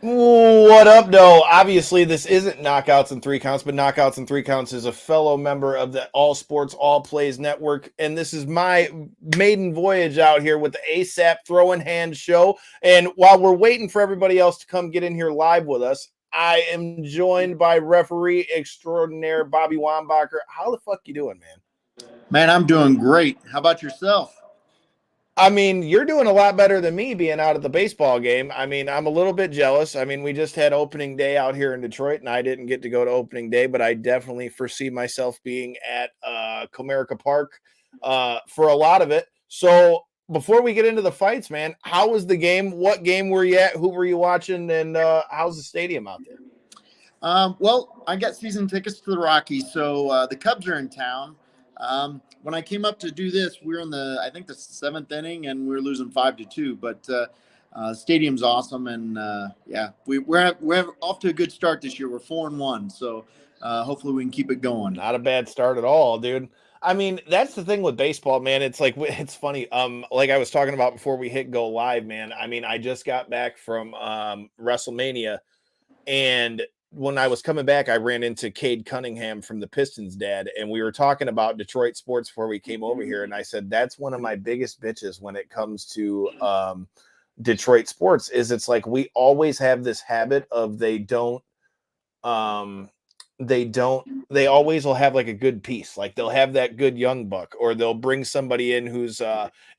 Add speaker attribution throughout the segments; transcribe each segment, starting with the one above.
Speaker 1: What up, though? Obviously, this isn't Knockouts and Three Counts, but Knockouts and Three Counts is a fellow member of the All Sports All Plays Network, and this is my maiden voyage out here with the ASAP Throwing Hands show. And while we're waiting for everybody else to come get in here live with us, I am joined by referee extraordinaire Bobby Wombacher. How the fuck you doing, man?
Speaker 2: Man, I'm doing great. How about yourself?
Speaker 1: I mean, you're doing a lot better than me being out at the baseball game. I mean, I'm a little bit jealous. I mean, we just had opening day out here in Detroit, and I didn't get to go to opening day, but I definitely foresee myself being at Comerica Park for a lot of it. So before we get into the fights, man, how was the game? What game were you at? Who were you watching? And how's the stadium out there?
Speaker 2: Well, I got season tickets to the Rockies, so the Cubs are in town. When I came up to do this, we were in I think the seventh inning, and we were losing 5-2. But stadium's awesome, and yeah, we're off to a good start this year. We're 4-1, so hopefully we can keep it going.
Speaker 1: Not a bad start at all, dude. I mean, that's the thing with baseball, man. It's like it's funny. Like I was talking about before we hit go live, man. I mean, I just got back from WrestleMania, and when I was coming back, I ran into Cade Cunningham from the Pistons dad, and we were talking about Detroit sports before we came over here. And I said, that's one of my biggest bitches when it comes to Detroit sports is it's like, we always have this habit of they always will have like a good piece. Like they'll have that good young buck, or they'll bring somebody in who's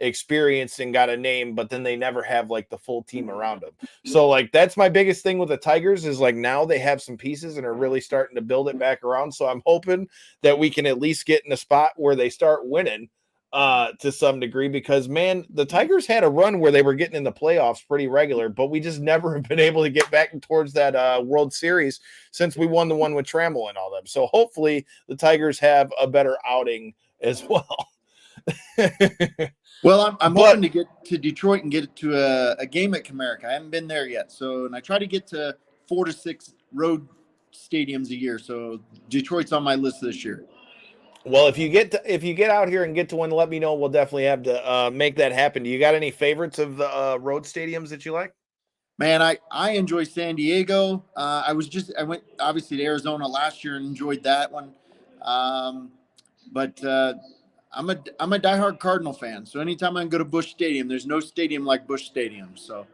Speaker 1: experienced and got a name, but then they never have like the full team around them. So like that's my biggest thing with the Tigers is like now they have some pieces and are really starting to build it back around. So I'm hoping that we can at least get in a spot where they start winning to some degree, because man, the Tigers had a run where they were getting in the playoffs pretty regular, but we just never have been able to get back towards that World Series since we won the one with Trammell and all them. So hopefully the Tigers have a better outing as well.
Speaker 2: Well, I'm hoping to get to Detroit and get to a game at Comerica. I haven't been there yet, and I try to get to 4 to 6 road stadiums a year. So Detroit's on my list this year.
Speaker 1: Well, if you get out here and get to one, let me know. We'll definitely have to make that happen. Do you got any favorites of the road stadiums that you like?
Speaker 2: Man, I enjoy San Diego. I went obviously to Arizona last year and enjoyed that one. But I'm a diehard Cardinal fan. So anytime I can go to Busch Stadium, there's no stadium like Busch Stadium. So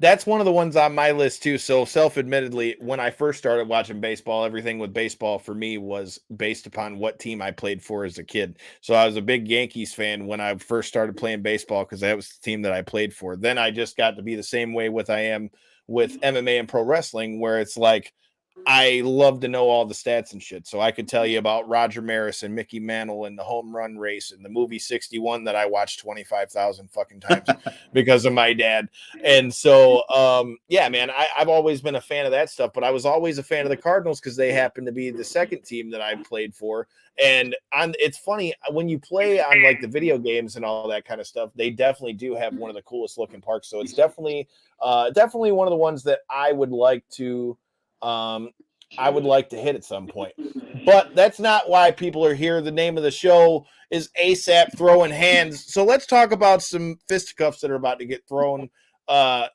Speaker 1: that's one of the ones on my list too. So self-admittedly, when I first started watching baseball, everything with baseball for me was based upon what team I played for as a kid. So I was a big Yankees fan when I first started playing baseball because that was the team that I played for. Then I just got to be the same way with I am with MMA and pro wrestling, where it's like I love to know all the stats and shit. So I could tell you about Roger Maris and Mickey Mantle and the home run race and the movie 61 that I watched 25,000 fucking times because of my dad. And so, yeah, man, I've always been a fan of that stuff, but I was always a fan of the Cardinals because they happened to be the second team that I played for. And it's funny when you play on like the video games and all that kind of stuff, they definitely do have one of the coolest looking parks. So it's definitely one of the ones that I would like to hit at some point. But that's not why people are here. The name of the show is ASAP Throwing Hands. So let's talk about some fisticuffs that are about to get thrown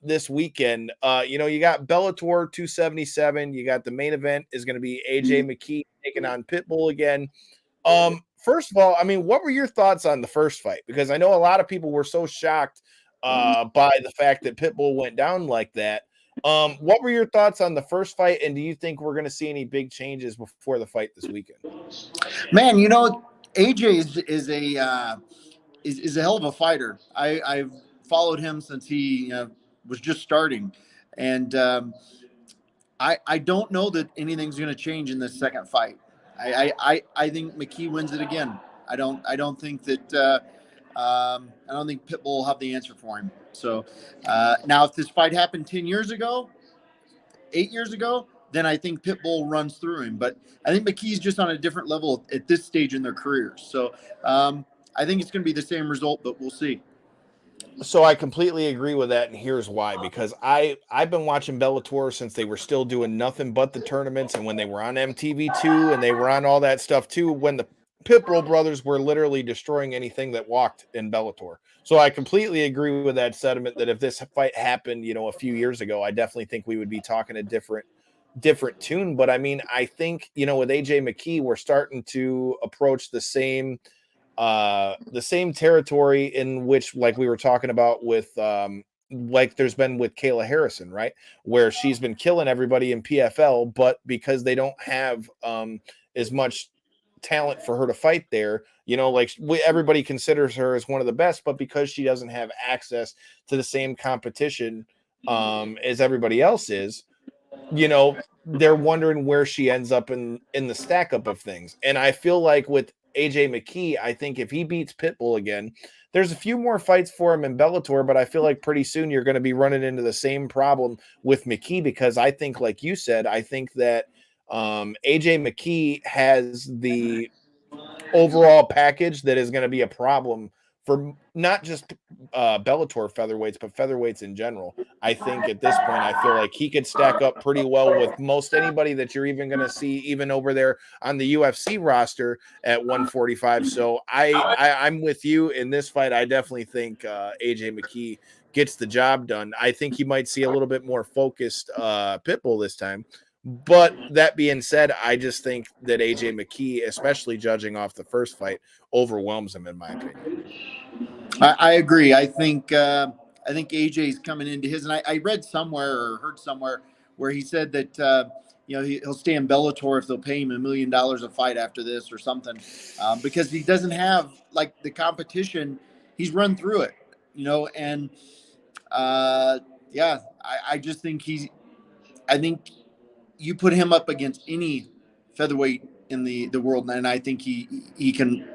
Speaker 1: this weekend. You got Bellator 277. You got the main event is going to be AJ McKee taking on Pitbull again. First of all, I mean, what were your thoughts on the first fight? Because I know a lot of people were so shocked by the fact that Pitbull went down like that. What were your thoughts on the first fight, and do you think we're going to see any big changes before the fight this weekend?
Speaker 2: Man, AJ is a hell of a fighter. I've followed him since he was just starting, and I don't know that anything's going to change in this second fight. I think McKee wins it again. I don't think that I don't think Pitbull will have the answer for him. So now, if this fight happened 10 years ago, 8 years ago, then I think Pitbull runs through him. But I think McKee's just on a different level at this stage in their careers. So I think it's going to be the same result, but we'll see.
Speaker 1: So I completely agree with that, and here's why. Because I've been watching Bellator since they were still doing nothing but the tournaments, and when they were on MTV2 and they were on all that stuff too. Pitbull brothers were literally destroying anything that walked in Bellator. So I completely agree with that sentiment that if this fight happened, a few years ago, I definitely think we would be talking a different tune. But I mean, I think, with AJ McKee, we're starting to approach the same territory in which, like we were talking about with like there's been with Kayla Harrison, right? Where she's been killing everybody in PFL, but because they don't have as much talent for her to fight there, like everybody considers her as one of the best, but because she doesn't have access to the same competition as everybody else is, they're wondering where she ends up in the stack up of things. And I feel like with AJ McKee, I think if he beats Pitbull again, there's a few more fights for him in Bellator, but I feel like pretty soon you're going to be running into the same problem with McKee, because I think, like you said, I think that AJ McKee has the overall package that is going to be a problem for not just Bellator featherweights, but featherweights in general. I think at this point, I feel like he could stack up pretty well with most anybody that you're even going to see, even over there on the UFC roster at 145. So I'm with you in this fight. I definitely think AJ McKee gets the job done. I think he might see a little bit more focused Pitbull this time. But that being said, I just think that AJ McKee, especially judging off the first fight, overwhelms him in my opinion.
Speaker 2: I agree. I think AJ's coming into his, and I read somewhere or heard somewhere where he said that he'll stay in Bellator if they'll pay him $1 million a fight after this or something, because he doesn't have like the competition. He's run through it, and yeah, I just think I think you put him up against any featherweight in the world, and I think he can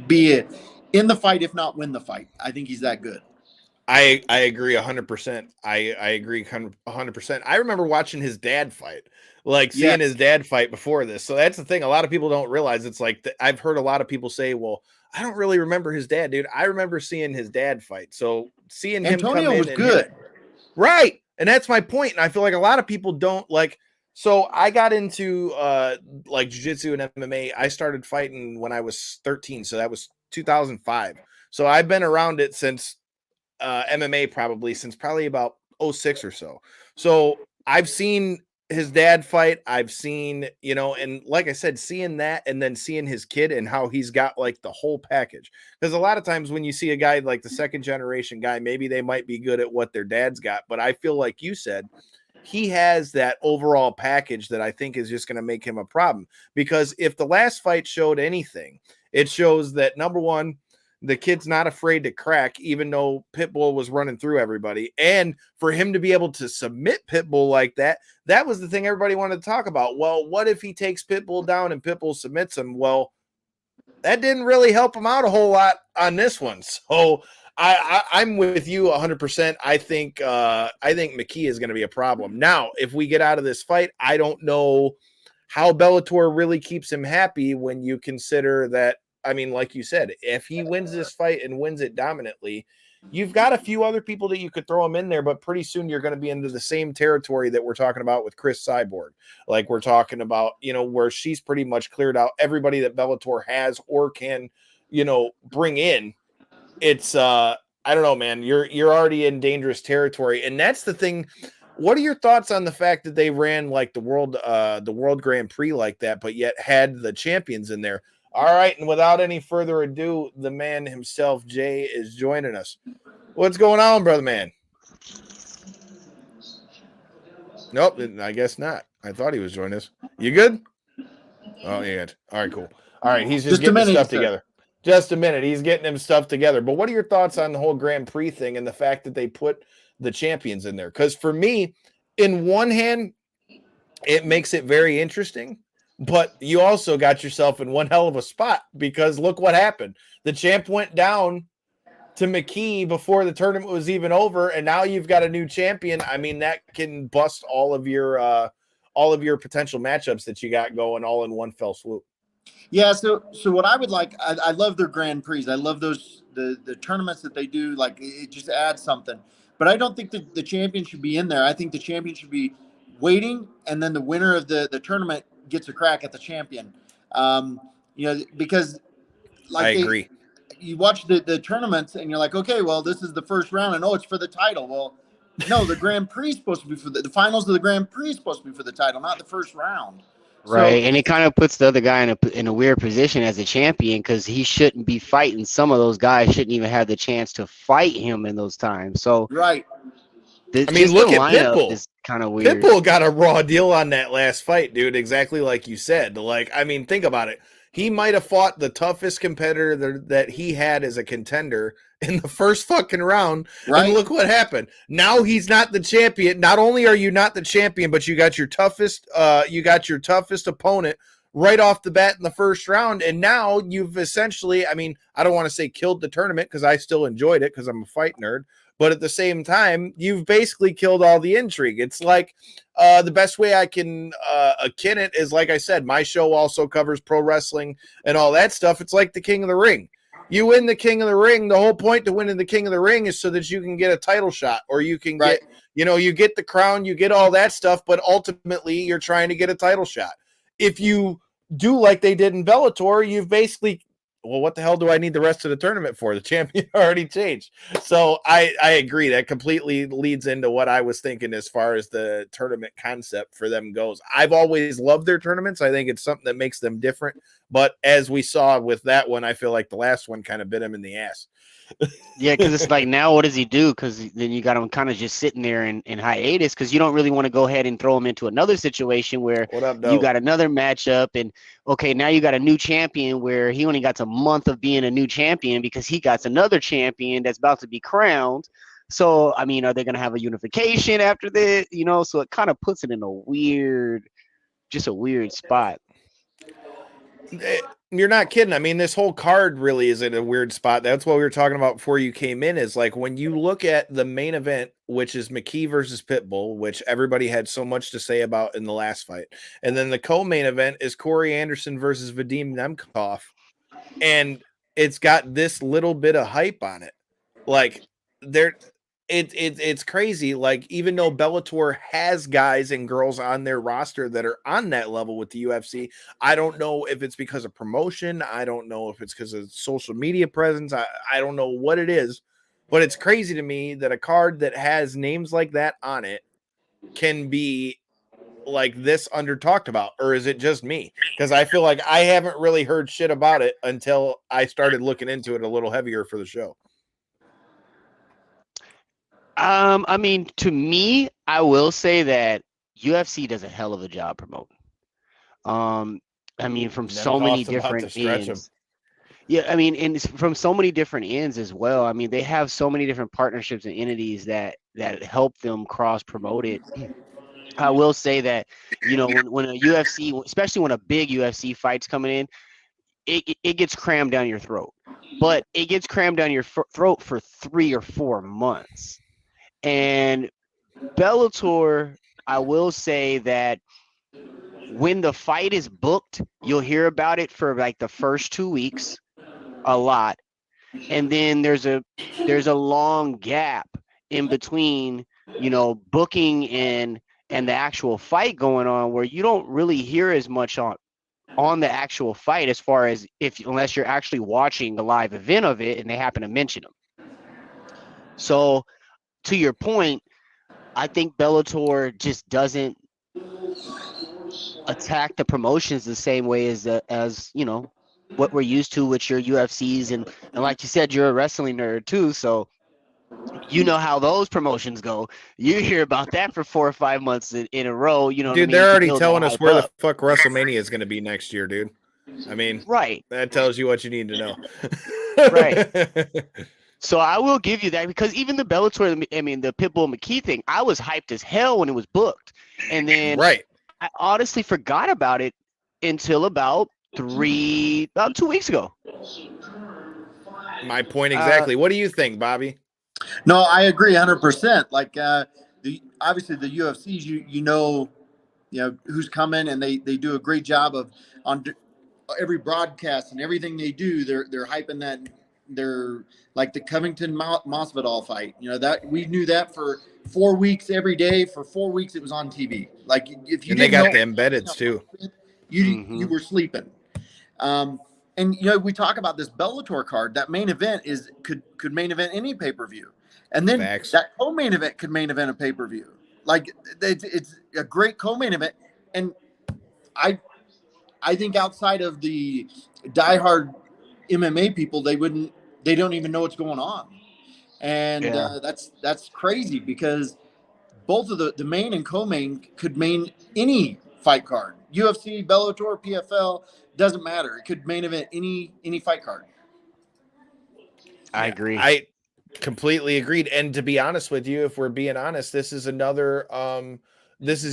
Speaker 2: be in the fight, if not win the fight. I think he's that good.
Speaker 1: I agree 100%. I agree 100%. I remember watching his dad fight, like seeing his dad fight before this. So that's the thing. A lot of people don't realize. It's like I've heard a lot of people say, "Well, I don't really remember his dad, dude." I remember seeing his dad fight. So seeing
Speaker 2: Antonio
Speaker 1: him come in
Speaker 2: was good,
Speaker 1: right? And that's my point. And I feel like a lot of people don't like. So I got into like jiu-jitsu and MMA. I started fighting when I was 13, so that was 2005. So I've been around it since MMA since probably about 06 or so. So I've seen his dad fight. I've seen, and like I said, seeing that and then seeing his kid and how he's got like the whole package. Because a lot of times when you see a guy like the second generation guy, maybe they might be good at what their dad's got. But I feel like you said, he has that overall package that I think is just going to make him a problem. Because if the last fight showed anything, it shows that, number one, the kid's not afraid to crack, even though Pitbull was running through everybody. And for him to be able to submit Pitbull like that, that was the thing everybody wanted to talk about. Well, what if he takes Pitbull down and Pitbull submits him? Well, that didn't really help him out a whole lot on this one. So I'm with you 100%. I think McKee is going to be a problem. Now, if we get out of this fight, I don't know how Bellator really keeps him happy when you consider that. I mean, like you said, if he wins this fight and wins it dominantly, you've got a few other people that you could throw him in there, but pretty soon you're going to be into the same territory that we're talking about with Chris Cyborg. Like we're talking about, where she's pretty much cleared out everybody that Bellator has or can, bring in. It's I don't know, man. You're already in dangerous territory. And that's the thing. What are your thoughts on the fact that they ran like the World Grand Prix like that, but yet had the champions in there? All right, and without any further ado, the man himself, Jay, is joining us. What's going on, brother man? Nope, I guess not. I thought he was joining us. You good? Oh, yeah. All right, cool. All right, he's just getting his stuff together. Just a minute. He's getting him stuff together. But what are your thoughts on the whole Grand Prix thing and the fact that they put the champions in there? Because for me, in one hand, it makes it very interesting. But you also got yourself in one hell of a spot because look what happened. The champ went down to McKee before the tournament was even over, and now you've got a new champion. I mean, that can bust all of your potential matchups that you got going all in one fell swoop.
Speaker 2: Yeah, so what I would like, I love their Grand Prix. I love those the tournaments that they do. Like it just adds something. But I don't think the champion should be in there. I think the champion should be waiting, and then the winner of the tournament gets a crack at the champion. Because
Speaker 1: I
Speaker 2: like
Speaker 1: agree.
Speaker 2: you watch the tournaments and you're like, okay, well, this is the first round, and it's for the title. Well, no, the Grand Prix is supposed to be for the finals of the Grand Prix is supposed to be for the title, not the first round. So
Speaker 3: Right, and it kind of puts the other guy in a weird position as a champion because he shouldn't be fighting. Some of those guys shouldn't even have the chance to fight him in those times. So
Speaker 2: right,
Speaker 1: I mean,
Speaker 3: just the
Speaker 1: look at
Speaker 3: lineup
Speaker 1: Pitbull.
Speaker 3: is kind of weird.
Speaker 1: Pitbull got a raw deal on that last fight, dude. Exactly like you said. Like, I mean, think about it. He might have fought the toughest competitor that he had as a contender in the first fucking round.
Speaker 2: right.
Speaker 1: And look what happened. Now he's not the champion. Not only are you not the champion, but you got your toughest opponent right off the bat in the first round. And now you've essentially, I mean, I don't want to say killed the tournament because I still enjoyed it because I'm a fight nerd. But at the same time, you've basically killed all the intrigue. It's like the best way I can akin it is, like I said, my show also covers pro wrestling and all that stuff. It's like the King of the Ring. You win the King of the Ring. The whole point to winning the King of the Ring is so that you can get a title shot, or you can get, you get the crown, you get all that stuff. But ultimately, you're trying to get a title shot. If you do like they did in Bellator, you've basically, well, what the hell do I need the rest of the tournament for? The champion already changed. So I agree. That completely leads into what I was thinking as far as the tournament concept for them goes. I've always loved their tournaments. I think it's something that makes them different. But as we saw with that one, I feel like the last one kind of bit him in the ass.
Speaker 3: Yeah, because it's like, now what does he do? Because then you got him kind of just sitting there in hiatus because you don't really want to go ahead and throw him into another situation where you got another matchup and, okay, now you got a new champion where he only got a month of being a new champion because he got another champion that's about to be crowned. So, I mean, are they going to have a unification after this? So it kind of puts it in a weird spot.
Speaker 1: You're not kidding. I mean, this whole card really is in a weird spot. That's what we were talking about before you came in, is like when you look at the main event, which is McKee versus Pitbull, which everybody had so much to say about in the last fight. And then the co-main event is Corey Anderson versus Vadim Nemkov. And it's got this little bit of hype on it. Like it's crazy. Like, even though Bellator has guys and girls on their roster that are on that level with the UFC, I don't know if it's because of promotion. I don't know if it's because of social media presence. I don't know what it is, but it's crazy to me that a card that has names like that on it can be like this under talked about. Or is it just me? Because I feel like I haven't really heard shit about it until I started looking into it a little heavier for the show.
Speaker 3: I mean, to me, I will say that UFC does a hell of a job promoting. I mean, from so many different ends. Yeah, I mean, and from so many different ends as well. I mean, they have so many different partnerships and entities that help them cross promote it. I will say that, when a UFC, especially when a big UFC fight's coming in, it gets crammed down your throat. But it gets crammed down your throat for 3 or 4 months. And Bellator, I will say that when the fight is booked, you'll hear about it for like the first 2 weeks a lot. And then there's a long gap in between, booking and the actual fight going on, where you don't really hear as much on the actual fight, as far as unless you're actually watching the live event of it and they happen to mention them. So to your point, I think Bellator just doesn't attack the promotions the same way as what we're used to with your UFCs, and like you said, you're a wrestling nerd too, so you know how those promotions go. You hear about that for 4 or 5 months in a row.
Speaker 1: Dude, they're already telling us where the fuck WrestleMania is going to be next year, dude. I mean,
Speaker 3: right.
Speaker 1: That tells you what you need to know.
Speaker 3: Right. So I will give you that, because even the Bellator, the Pitbull McKee thing, I was hyped as hell when it was booked. And then I honestly forgot about it until about 2 weeks ago.
Speaker 1: My point exactly. What do you think, Bobby?
Speaker 2: No, I agree 100%. Like obviously the UFCs, you know who's coming, and they do a great job of on every broadcast and everything they do. They're hyping that. They're like the Covington Masvidal fight. That we knew that for 4 weeks every day. For 4 weeks it was on TV. Like if you
Speaker 1: and they got the embeddeds too.
Speaker 2: You were sleeping. And we talk about this Bellator card. That main event could main event any pay-per-view, and then
Speaker 1: Facts.
Speaker 2: that co-main event could main event a pay-per-view. Like it's a great co-main event, and I think outside of the diehard MMA people, they don't even know what's going on, and that's crazy because both of the main and co-main could main any fight card. UFC, Bellator, PFL, doesn't matter. It could main event any fight card.
Speaker 3: I agree.
Speaker 1: I completely agreed. And to be honest with you, if we're being honest, this is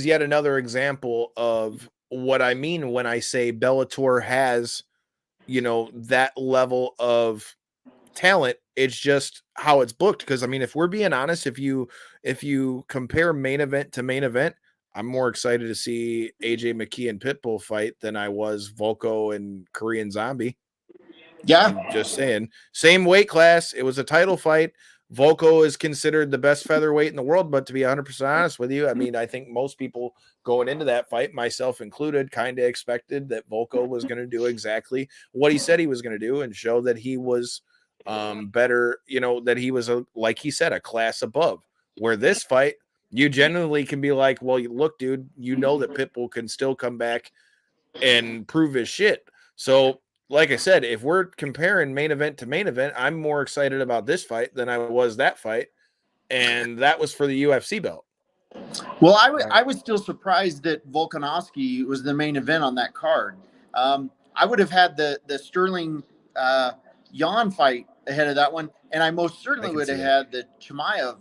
Speaker 1: yet another example of what I mean when I say Bellator has, that level of talent. It's just how it's booked. Because I mean, if we're being honest, if you compare main event to main event, I'm more excited to see AJ McKee and Pitbull fight than I was Volko and Korean Zombie.
Speaker 2: Yeah.
Speaker 1: I'm just saying. Same weight class. It was a title fight. Volko is considered the best featherweight in the world, but to be 100% honest with you, I mean, I think most people going into that fight, myself included, kind of expected that Volko was going to do exactly what he said he was going to do and show that he was better, that he was, like he said, a class above. Where this fight, you genuinely can be like, well, look, dude, that Pitbull can still come back and prove his shit. So, like I said, if we're comparing main event to main event, I'm more excited about this fight than I was that fight. And that was for the UFC belt.
Speaker 2: Well, I was still surprised that Volkanovski was the main event on that card. I would have had the Sterling Jan fight ahead of that one, and I most certainly would have had the Chimaev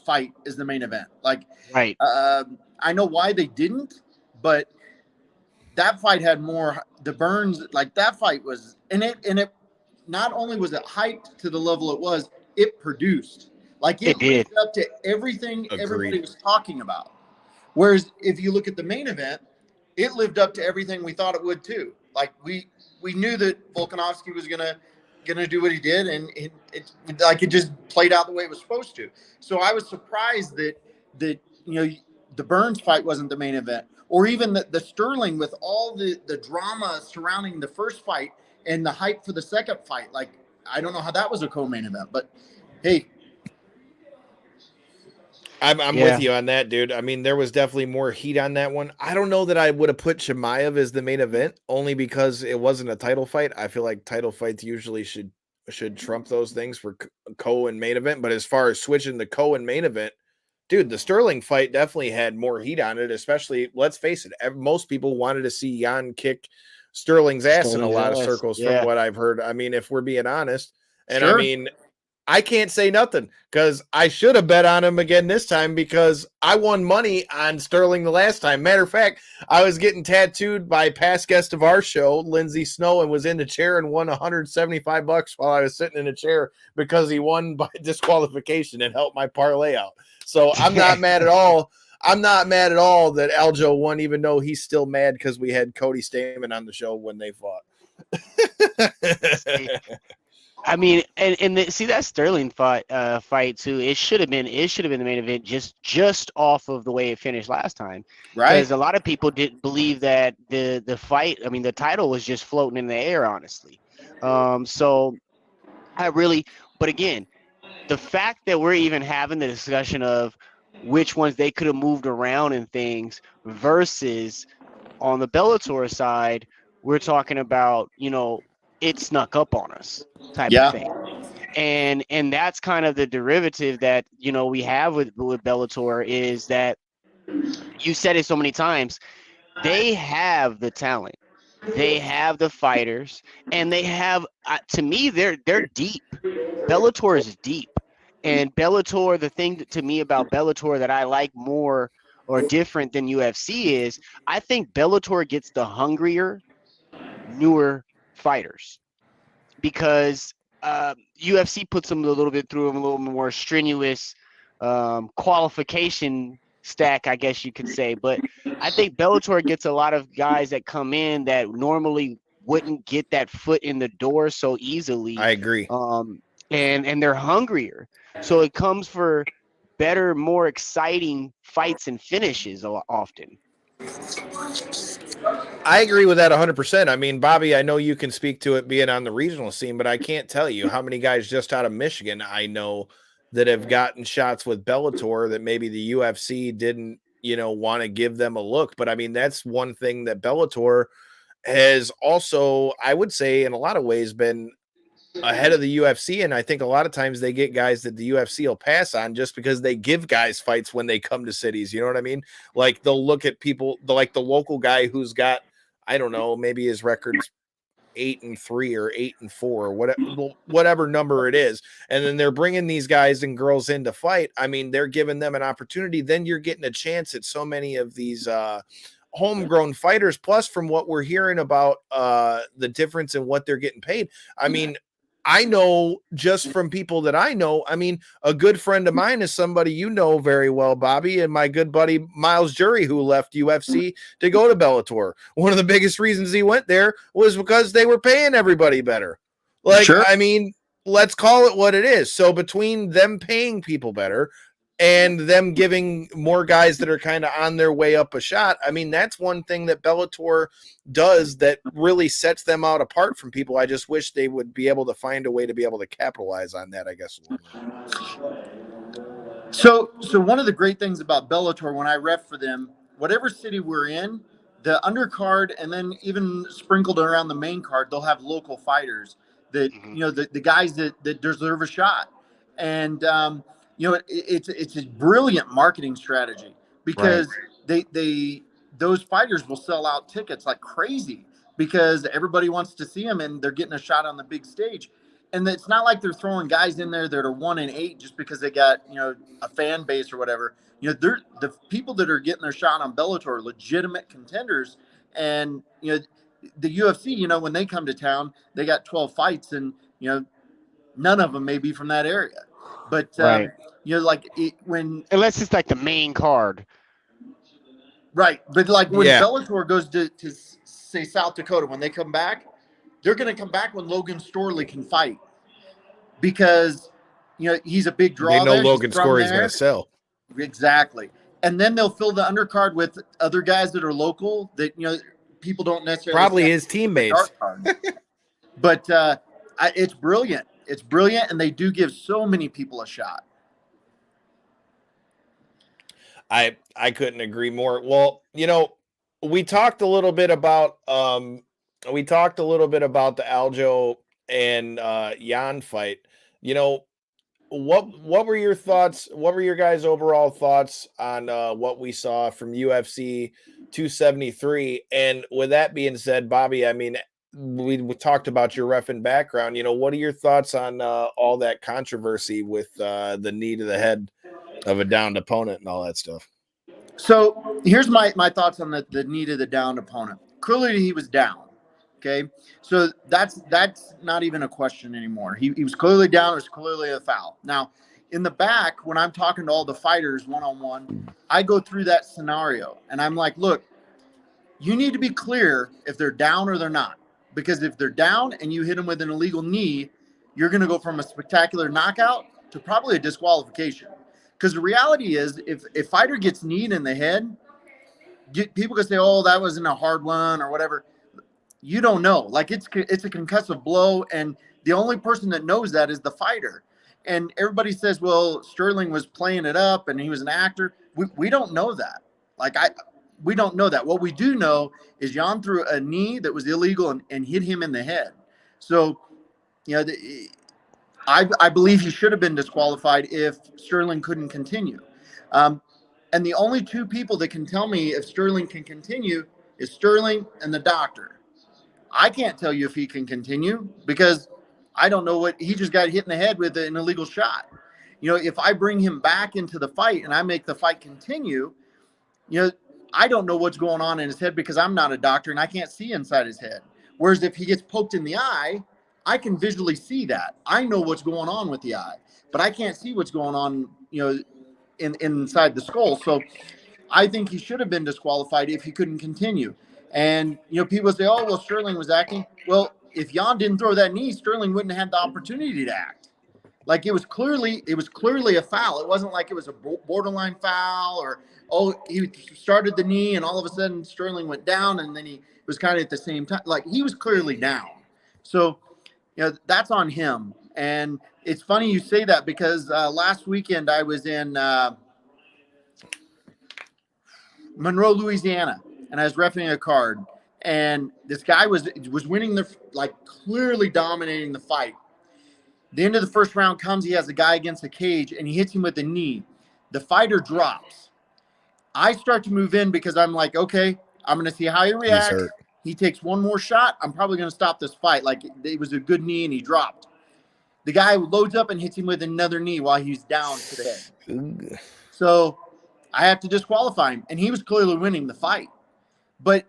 Speaker 2: fight as the main event. Like,
Speaker 3: right.
Speaker 2: I know why they didn't, but that fight had more. The Burns, like that fight was, and it not only was it hyped to the level it was, it produced. Like it lived up to everything everybody was talking about. Whereas if you look at the main event, it lived up to everything we thought it would too. Like we knew that Volkanovski was gonna do what he did, and it just played out the way it was supposed to. So I was surprised that the Burns fight wasn't the main event, or even the Sterling with all the drama surrounding the first fight and the hype for the second fight. Like I don't know how that was a co-main event, but hey.
Speaker 1: I'm with you on that, dude. I mean, there was definitely more heat on that one. I don't know that I would have put Chimaev as the main event, only because it wasn't a title fight. I feel like title fights usually should trump those things for co and main event. But as far as switching the co and main event, dude, the Sterling fight definitely had more heat on it. Especially, let's face it, most people wanted to see Jan kick Sterling's ass in a lot of circles, from what I've heard. I mean, if we're being honest, and I mean, I can't say nothing because I should have bet on him again this time because I won money on Sterling the last time. Matter of fact, I was getting tattooed by a past guest of our show, Lindsay Snow, and was in the chair and won $175 while I was sitting in a chair because he won by disqualification and helped my parlay out. So I'm not mad at all. I'm not mad at all that Aljo won, even though he's still mad because we had Cody Stamann on the show when they fought.
Speaker 3: I mean, and see that Sterling fight too. It should have been the main event just off of the way it finished last time,
Speaker 2: right?
Speaker 3: Because a lot of people didn't believe that the fight. I mean, the title was just floating in the air, honestly. So but again, the fact that we're even having the discussion of which ones they could have moved around and things versus on the Bellator side, we're talking about it snuck up on us type of thing. And that's kind of the derivative that, we have with Bellator is that you said it so many times. They have the talent, they have the fighters, and they have, to me, they're deep. Bellator is deep. And Bellator, the thing to me about Bellator that I like more or different than UFC is I think Bellator gets the hungrier, newer fighters because UFC puts them a little bit through a little more strenuous qualification stack, I guess you could say. But I think Bellator gets a lot of guys that come in that normally wouldn't get that foot in the door so easily.
Speaker 1: I agree.
Speaker 3: And they're hungrier. So it comes for better, more exciting fights and finishes often.
Speaker 1: I agree with that 100%. I mean, Bobby, I know you can speak to it being on the regional scene, but I can't tell you how many guys just out of Michigan I know that have gotten shots with Bellator that maybe the UFC didn't, want to give them a look. But I mean, that's one thing that Bellator has also, I would say, in a lot of ways, been ahead of the UFC. And I think a lot of times they get guys that the UFC will pass on just because they give guys fights when they come to cities. You know what I mean? Like they'll look at people like the local guy who's got, I don't know, maybe his record's 8-3 or 8-4 or whatever number it is. And then they're bringing these guys and girls in to fight. I mean, they're giving them an opportunity. Then you're getting a chance at so many of these, homegrown fighters. Plus, from what we're hearing about the difference in what they're getting paid, I mean, I know just from people that I know, I mean, a good friend of mine is somebody you know very well, Bobby, and my good buddy Miles Jury, who left UFC to go to Bellator. One of the biggest reasons he went there was because they were paying everybody better. Like, sure. I mean, let's call it what it is. So between them paying people better and them giving more guys that are kind of on their way up a shot, I mean, that's one thing that Bellator does that really sets them out apart from people. I just wish they would be able to find a way to be able to capitalize on that, I guess.
Speaker 2: So one of the great things about Bellator, when I ref for them, whatever city we're in, the undercard and then even sprinkled around the main card, they'll have local fighters that, the guys that deserve a shot. And, it's a brilliant marketing strategy because those fighters will sell out tickets like crazy because everybody wants to see them and they're getting a shot on the big stage. And it's not like they're throwing guys in there that are 1-8 just because they got, a fan base or whatever. They're the people that are getting their shot on Bellator are legitimate contenders. And, the UFC, when they come to town, they got 12 fights and, none of them may be from that area. But, when
Speaker 3: unless it's like the main card.
Speaker 2: Right. But like when Bellator goes to say South Dakota, when they come back, they're going to come back when Logan Storley can fight because, he's a big draw.
Speaker 1: They know Logan Storley's going to sell.
Speaker 2: Exactly. And then they'll fill the undercard with other guys that are local that, people don't necessarily.
Speaker 1: Probably his teammates.
Speaker 2: But it's brilliant. It's brilliant. And they do give so many people a shot.
Speaker 1: I couldn't agree more. Well, we talked a little bit about the Aljo and Jan fight. What were your thoughts? What were your guys' overall thoughts on what we saw from UFC 273? And with that being said, Bobby, I mean, we talked about your reffing background. What are your thoughts on all that controversy with the knee to the head of a downed opponent and all that stuff?
Speaker 2: So here's my thoughts on the knee to the downed opponent. Clearly he was down. Okay. So that's not even a question anymore. He was clearly down. It was clearly a foul. Now in the back, when I'm talking to all the fighters one-on-one, I go through that scenario and I'm like, look, you need to be clear if they're down or they're not, because if they're down and you hit them with an illegal knee, you're going to go from a spectacular knockout to probably a disqualification. Because the reality is, if a fighter gets kneed in the head, people can say, "Oh, that wasn't a hard one" or whatever. You don't know. Like it's a concussive blow, and the only person that knows that is the fighter. And everybody says, "Well, Sterling was playing it up, and he was an actor." We don't know that. We don't know that. What we do know is Jan threw a knee that was illegal and hit him in the head. So, I believe he should have been disqualified if Sterling couldn't continue. And the only two people that can tell me if Sterling can continue is Sterling and the doctor. I can't tell you if he can continue because I don't know he just got hit in the head with an illegal shot. If I bring him back into the fight and I make the fight continue, I don't know what's going on in his head because I'm not a doctor and I can't see inside his head. Whereas if he gets poked in the eye, I can visually see that. I know what's going on with the eye, but I can't see what's going on, inside the skull. So I think he should have been disqualified if he couldn't continue. And, people say, "Oh, well, Sterling was acting." Well, if Jan didn't throw that knee, Sterling wouldn't have had the opportunity to act. Like it was clearly a foul. It wasn't like it was a borderline foul or, oh, he started the knee and all of a sudden Sterling went down and then he was kind of at the same time. Like he was clearly down. So, that's on him. And it's funny you say that because last weekend I was in Monroe, Louisiana, and I was reffing a card. And this guy was winning clearly dominating the fight. The end of the first round comes, he has a guy against the cage, and he hits him with a knee. The fighter drops. I start to move in because I'm like, okay, I'm going to see how he reacts. He takes one more shot. I'm probably going to stop this fight. Like, it was a good knee, and he dropped. The guy loads up and hits him with another knee while he's down to the head. So I have to disqualify him, and he was clearly winning the fight. But,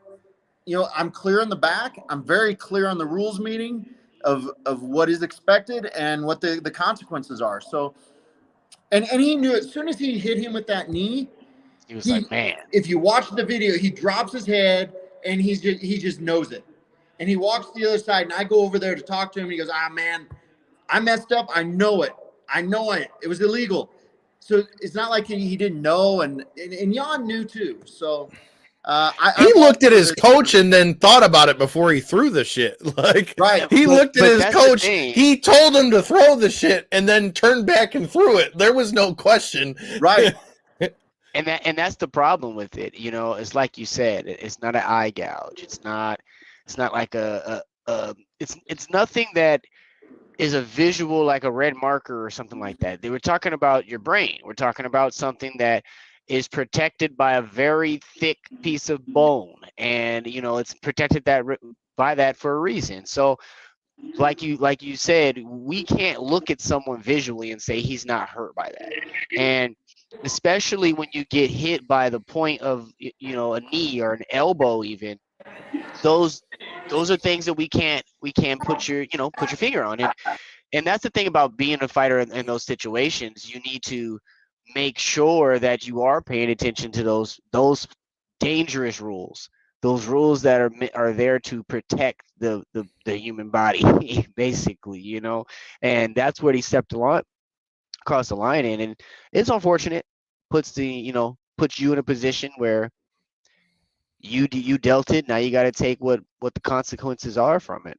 Speaker 2: I'm clear in the back. I'm very clear on the rules meeting of what is expected and what the consequences are. So, and he knew as soon as he hit him with that knee,
Speaker 3: he was like, man.
Speaker 2: If you watch the video, he drops his head and he just knows it. And he walks to the other side, and I go over there to talk to him. And he goes, man, I messed up. I know it. It was illegal. So it's not like he didn't know, and Jan knew too. So
Speaker 1: he looked at his coach and then thought about it before he threw the shit. Like,
Speaker 2: right.
Speaker 1: He looked at his coach. He told him to throw the shit and then turned back and threw it. There was no question.
Speaker 2: Right.
Speaker 3: And that's the problem with it. It's like you said, it's not an eye gouge. It's not like it's nothing that is a visual, like a red marker or something like that. They were talking about your brain. We're talking about something that is protected by a very thick piece of bone, and it's protected by that for a reason. So like you said, we can't look at someone visually and say he's not hurt by that. And especially when you get hit by the point of a knee or an elbow, even those are things that we can't put your finger on. And that's the thing about being a fighter in those situations. You need to make sure that you are paying attention to those dangerous rules, those rules that are there to protect the human body, basically, and that's where he stepped across the line in. And it's unfortunate, puts you in a position where you dealt it. Now you got to take what the consequences are from it,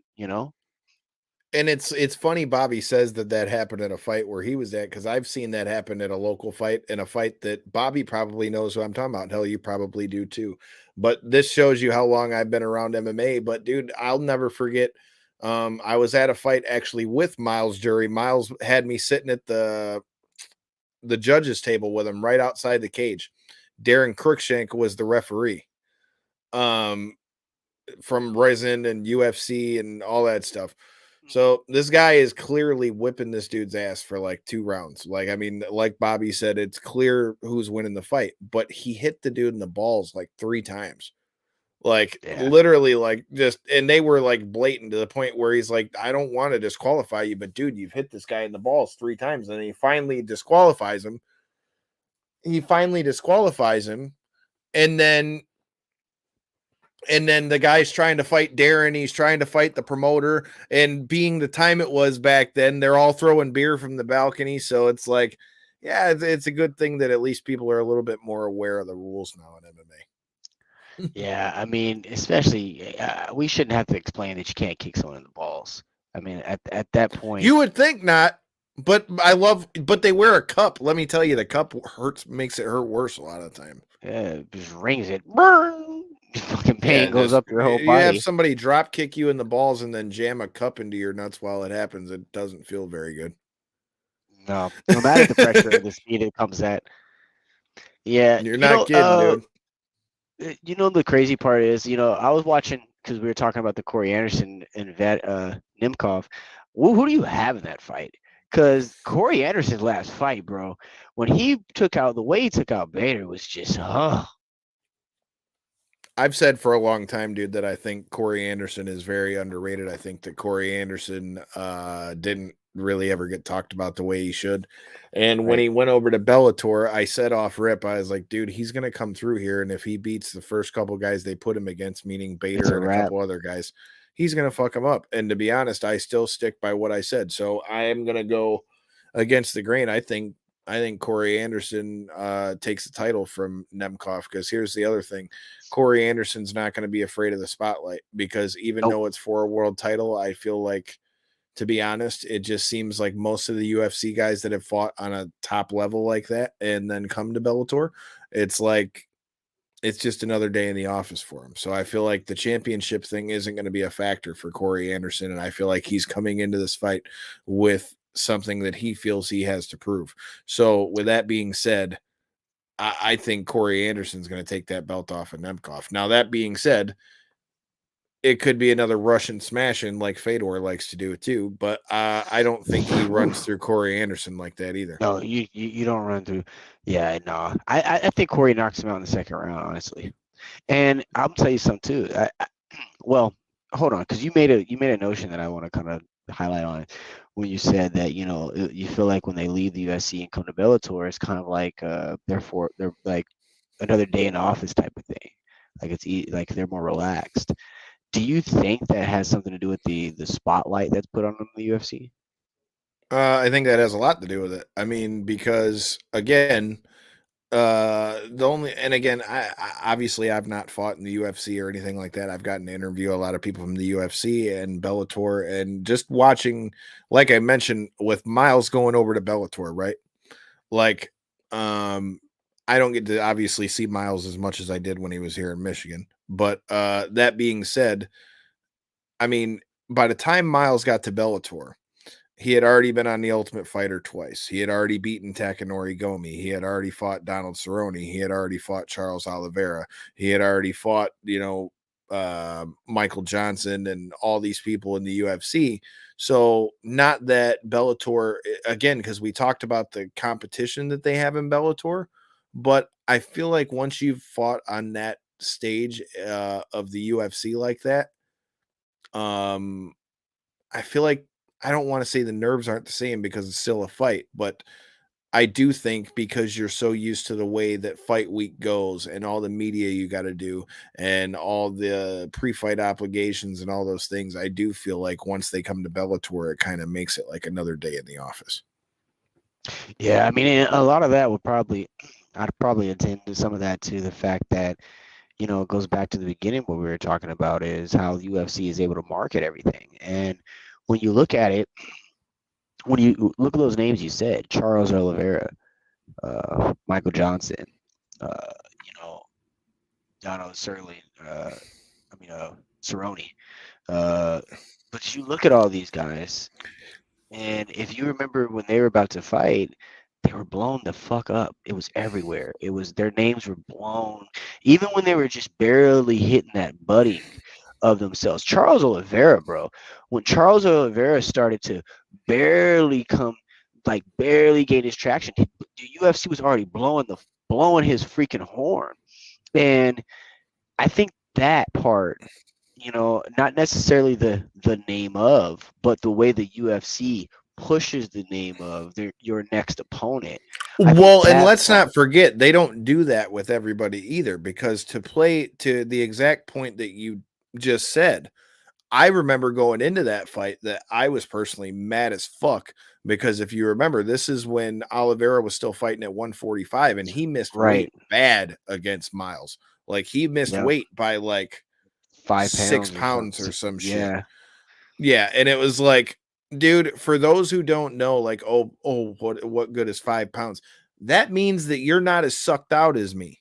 Speaker 1: And it's funny Bobby says that happened at a fight where he was at, because I've seen that happen at a local fight, in a fight that Bobby probably knows who I'm talking about. Hell, you probably do too. But this shows you how long I've been around MMA. But dude, I'll never forget. I was at a fight actually with Miles Jury. Miles had me sitting at the judges table with him right outside the cage. Darren Cruikshank was the referee. From Risen and UFC and all that stuff. So this guy is clearly whipping this dude's ass for like 2 rounds. Like, I mean, like Bobby said, it's clear who's winning the fight, but he hit the dude in the balls like 3 times. Like, literally, like, just, and they were like blatant to the point where he's like, I don't want to disqualify you, but dude, you've hit this guy in the balls 3 times. And he finally disqualifies him. And then the guy's trying to fight Darren. He's trying to fight the promoter. And being the time it was back then, they're all throwing beer from the balcony. So it's like, yeah, it's a good thing that at least people are a little bit more aware of the rules now in MMA.
Speaker 3: Yeah, I mean, especially, we shouldn't have to explain that you can't kick someone in the balls. I mean, at that point.
Speaker 1: You would think not, but but they wear a cup. Let me tell you, the cup makes it hurt worse a lot of the time.
Speaker 3: Yeah, it just rings it. Fucking pain goes up your whole body.
Speaker 1: You have somebody drop kick you in the balls and then jam a cup into your nuts while it happens. It doesn't feel very good.
Speaker 3: No matter the pressure and the speed it comes at. Yeah,
Speaker 1: you're not kidding,
Speaker 3: dude. The crazy part is, I was watching, because we were talking about the Corey Anderson and Nimkov. Who do you have in that fight? Because Corey Anderson's last fight, bro, when he took out Bader was just
Speaker 1: I've said for a long time, dude, that I think Corey Anderson is very underrated. I think that Corey Anderson didn't really ever get talked about the way he should. And when he went over to Bellator, I said off rip, I was like, dude, he's going to come through here. And if he beats the first couple guys they put him against, meaning Bader and a couple other guys, he's going to fuck him up. And to be honest, I still stick by what I said. So I am going to go against the grain, I think Corey Anderson takes the title from Nemkov, because here's the other thing. Corey Anderson's not going to be afraid of the spotlight, because even though it's for a world title, I feel like, to be honest, it just seems like most of the UFC guys that have fought on a top level like that and then come to Bellator, it's like it's just another day in the office for him. So I feel like the championship thing isn't going to be a factor for Corey Anderson, and I feel like he's coming into this fight with something that he feels he has to prove. So with that being said, I think Corey Anderson's going to take that belt off of Nemkov. Now, that being said, it could be another Russian smashing like Fedor likes to do it too, but I don't think he runs through Corey Anderson like that either.
Speaker 3: No, you don't run through. Yeah, no. I think Corey knocks him out in the second round, honestly. And I'll tell you something too. Well, hold on, because you made a notion that I want to kind of highlight on it when you said that you feel like when they leave the UFC and come to Bellator, it's kind of like they're like another day in the office type of thing. Like like they're more relaxed. Do you think that has something to do with the spotlight that's put on them in the UFC?
Speaker 1: I think that has a lot to do with it. I mean, because again, I obviously I've not fought in the UFC or anything like that. I've gotten to interview a lot of people from the UFC and Bellator, and just watching, like I mentioned, with Miles going over to Bellator, right? Like, I don't get to obviously see Miles as much as I did when he was here in Michigan. But that being said, I mean, by the time Miles got to Bellator, he had already been on The Ultimate Fighter twice. He had already beaten Takanori Gomi. He had already fought Donald Cerrone. He had already fought Charles Oliveira. He had already fought, Michael Johnson and all these people in the UFC. So not that Bellator, again, because we talked about the competition that they have in Bellator, but I feel like once you've fought on that stage of the UFC like that, I feel like, I don't want to say the nerves aren't the same because it's still a fight, but I do think because you're so used to the way that fight week goes and all the media you got to do and all the pre-fight obligations and all those things, I do feel like once they come to Bellator, it kind of makes it like another day in the office.
Speaker 3: Yeah, I mean, a lot of that I'd probably attend to some of that to the fact that, it goes back to the beginning. What we were talking about is how the UFC is able to market everything. And when you look at it, when you look at those names you said, Charles Oliveira, Michael Johnson, uh, Donald Cerrone, Cerrone. But you look at all these guys, and if you remember when they were about to fight, they were blown the fuck up. It was everywhere. It was, their names were blown, even when they were just barely hitting that budding of themselves. Charles Oliveira, bro, when Charles Oliveira started to barely gain his traction, the UFC was already blowing his freaking horn. And I think that part, not necessarily the name of, but the way the UFC pushes the name of your next opponent.
Speaker 1: Well, and let's not forget, they don't do that with everybody either, because to play to the exact point that you just said, I remember going into that fight that I was personally mad as fuck, because if you remember, this is when Oliveira was still fighting at 145 and he missed weight bad against Miles. Like he missed weight by like
Speaker 3: 5
Speaker 1: 6
Speaker 3: pounds
Speaker 1: or some shit. Yeah. And it was like, dude, for those who don't know, like, what good is 5 pounds? That means that you're not as sucked out as me.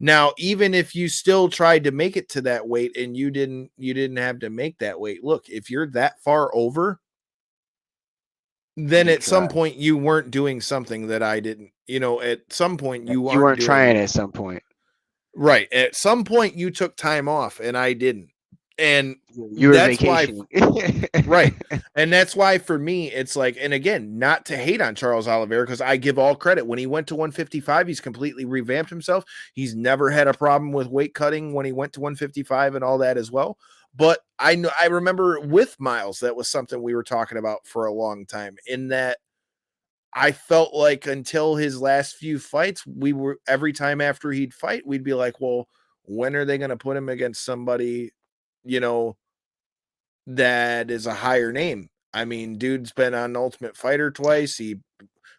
Speaker 1: Now, even if you still tried to make it to that weight and you didn't have to make that weight, look, if you're that far over, then at some point you weren't doing something that I didn't, at some point you
Speaker 3: weren't trying at some point.
Speaker 1: Right. At some point you took time off and I didn't. And
Speaker 3: you were vacationing.
Speaker 1: Right. And that's why for me, it's like, and again, not to hate on Charles Oliveira, because I give all credit. When he went to 155, he's completely revamped himself. He's never had a problem with weight cutting when he went to 155 and all that as well. But I remember with Miles, that was something we were talking about for a long time, in that I felt like until his last few fights, every time after he'd fight, we'd be like, well, when are they going to put him against somebody, that is a higher name? I mean, dude's been on Ultimate Fighter twice. He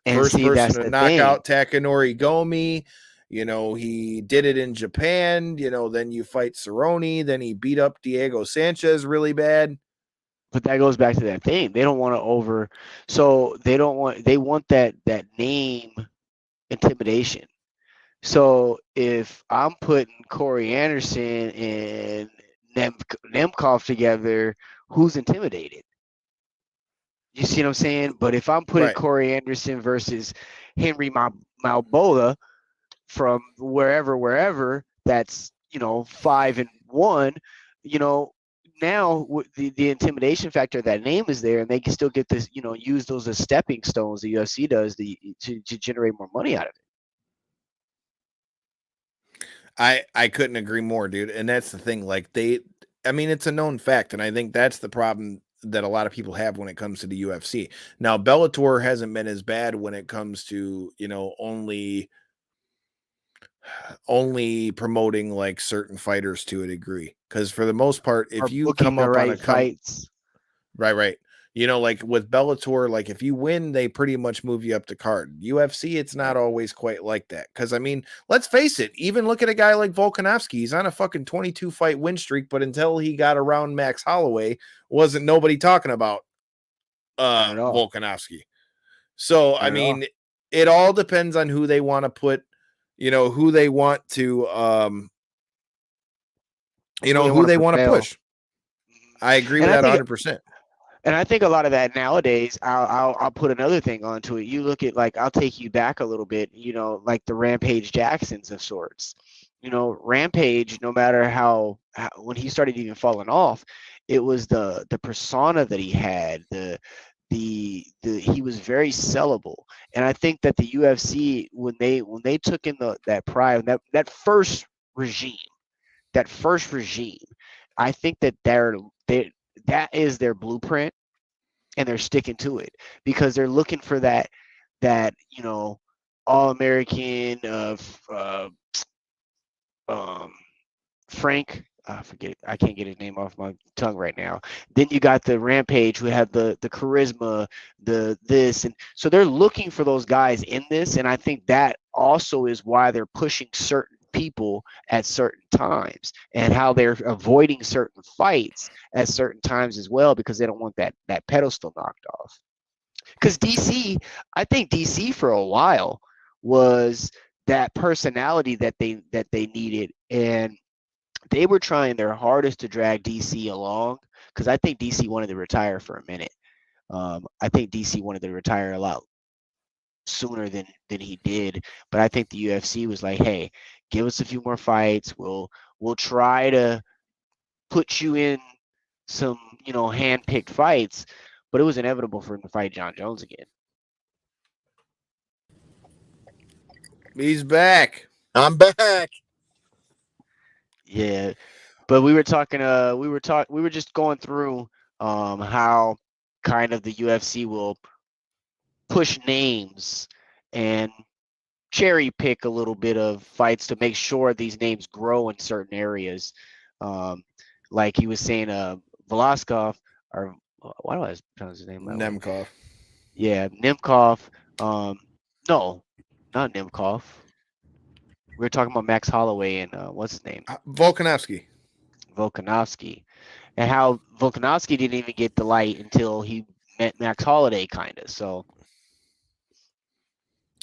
Speaker 3: And
Speaker 1: first
Speaker 3: see, that's
Speaker 1: person to
Speaker 3: the
Speaker 1: knock
Speaker 3: thing.
Speaker 1: out Takanori Gomi. You know, he did it in Japan. You know, then you fight Cerrone. Then he beat up Diego Sanchez really bad.
Speaker 3: But that goes back to that thing. They don't want to so they want that name intimidation. So if I'm putting Corey Anderson and Nemkov together, who's intimidated? You see what I'm saying? But if I'm putting Corey Anderson versus Henry Malboa from wherever, that's 5-1, now the intimidation factor of that name is there, and they can still get this, use those as stepping stones. The UFC does to generate more money out of it.
Speaker 1: I couldn't agree more, dude. And that's the thing. Like it's a known fact, and I think that's the problem that a lot of people have when it comes to the UFC. Now, Bellator hasn't been as bad when it comes to, only promoting like certain fighters to a degree. Because for the most part, if you come up on a
Speaker 3: fights,
Speaker 1: right. Like with Bellator, like if you win, they pretty much move you up the card. UFC, it's not always quite like that. Because I mean, let's face it, even look at a guy like Volkanovski. He's on a fucking 22 fight win streak, but until he got around Max Holloway, wasn't nobody talking about Volkanovski. So I mean, it all depends on who they want to put, who they want to who they want to push. I agree with that 100%.
Speaker 3: And I think a lot of that nowadays, I'll put another thing onto it. You look at, like, I'll take you back a little bit, like the Rampage Jacksons of sorts. Rampage, no matter how when he started even falling off, it was the persona that he had, he was very sellable. And I think that the UFC, when they took in that pride, that first regime, I think that that is their blueprint, and they're sticking to it because they're looking for that all-American Frank, forget it, I can't get his name off my tongue right now. Then you got the Rampage who had the charisma, this, and so they're looking for those guys in this, and I think that also is why they're pushing certain people at certain times, and how they're avoiding certain fights at certain times as well, because they don't want that pedestal knocked off. Because I think DC for a while was that personality that they needed, and they were trying their hardest to drag DC along, because I think DC wanted to retire for a minute. I think DC wanted to retire a lot sooner than he did, but I think the UFC was like, hey, give us a few more fights, we'll try to put you in some hand-picked fights, but it was inevitable for him to fight John Jones again.
Speaker 1: He's back.
Speaker 2: I'm back.
Speaker 3: Yeah, but we were just going through how kind of the UFC will push names and cherry pick a little bit of fights to make sure these names grow in certain areas. Like he was saying, Velasquez, or why do I pronounce his name?
Speaker 1: Nemkov.
Speaker 3: Yeah, Nemkov. No, not Nemkov. We were talking about Max Holloway and what's his name?
Speaker 1: Volkanovski.
Speaker 3: And how Volkanovski didn't even get the light until he met Max Holloway, kind of. So,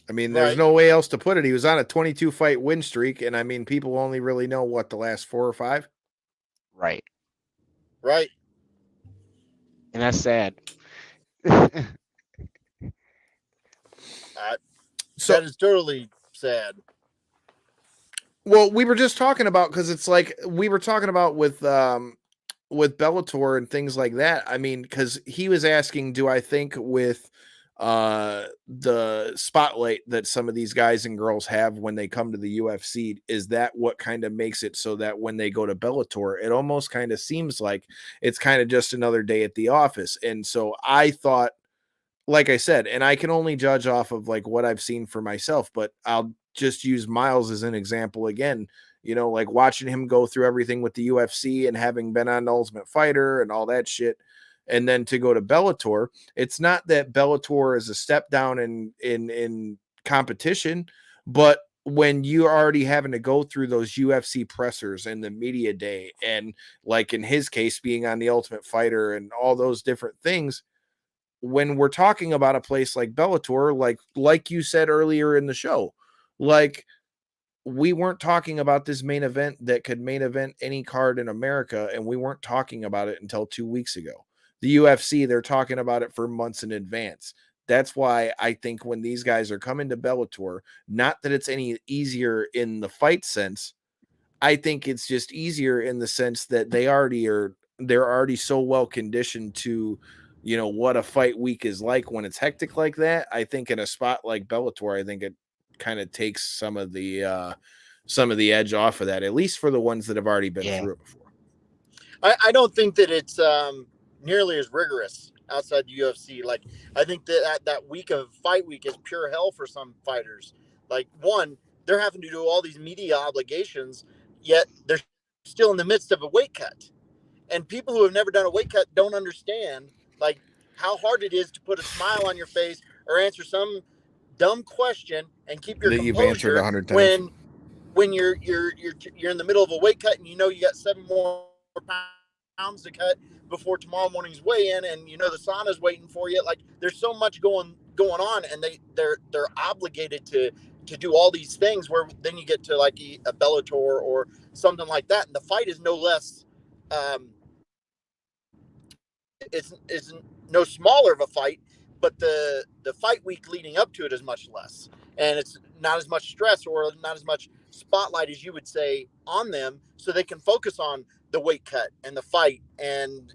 Speaker 1: I mean, there's no way else to put it. He was on a 22 fight win streak, and I mean, people only really know what, the last 4 or 5.
Speaker 2: Right.
Speaker 3: And that's sad.
Speaker 2: So that is totally sad.
Speaker 1: Well, we were just talking about, because it's like we were talking about with Bellator and things like that. I mean, because he was asking, do I think with the spotlight that some of these guys and girls have when they come to the UFC, is that what kind of makes it so that when they go to Bellator, it almost kind of seems like it's kind of just another day at the office? And so I thought, like I said, and I can only judge off of like what I've seen for myself, but I'll just use Miles as an example again. Like watching him go through everything with the UFC and having been on Ultimate Fighter and all that shit. and then to go to Bellator. It's not that Bellator is a step down in competition, but when you're already having to go through those UFC pressers and the media day, and like in his case, being on the Ultimate Fighter and all those different things, when we're talking about a place like Bellator, like you said earlier in the show, like we weren't talking about this main event that could main event any card in America, and we weren't talking about it until 2 weeks ago. The UFC, they're talking about it for months in advance. That's why I think when these guys are coming to Bellator, not that it's any easier in the fight sense, I think it's just easier in the sense that they're already so well conditioned to, what a fight week is like when it's hectic like that. I think in a spot like Bellator, I think it kind of takes some of the edge off of that, at least for the ones that have already been through it before.
Speaker 2: I don't think that it's nearly as rigorous outside the UFC. Like, I think that week of fight week is pure hell for some fighters. Like, one, they're having to do all these media obligations, yet they're still in the midst of a weight cut. And people who have never done a weight cut don't understand, like, how hard it is to put a smile on your face or answer some dumb question and keep your
Speaker 1: composure. You've answered 100
Speaker 2: times. When you're in the middle of a weight cut and you got 7 more pounds to cut before tomorrow morning's weigh-in, and the sauna's waiting for you. Like, there's so much going on, and they're obligated to do all these things, where then you get to like a Bellator or something like that, and the fight is no less it's no smaller of a fight, but the fight week leading up to it is much less, and it's not as much stress or not as much spotlight, as you would say, on them, so they can focus on the weight cut and the fight and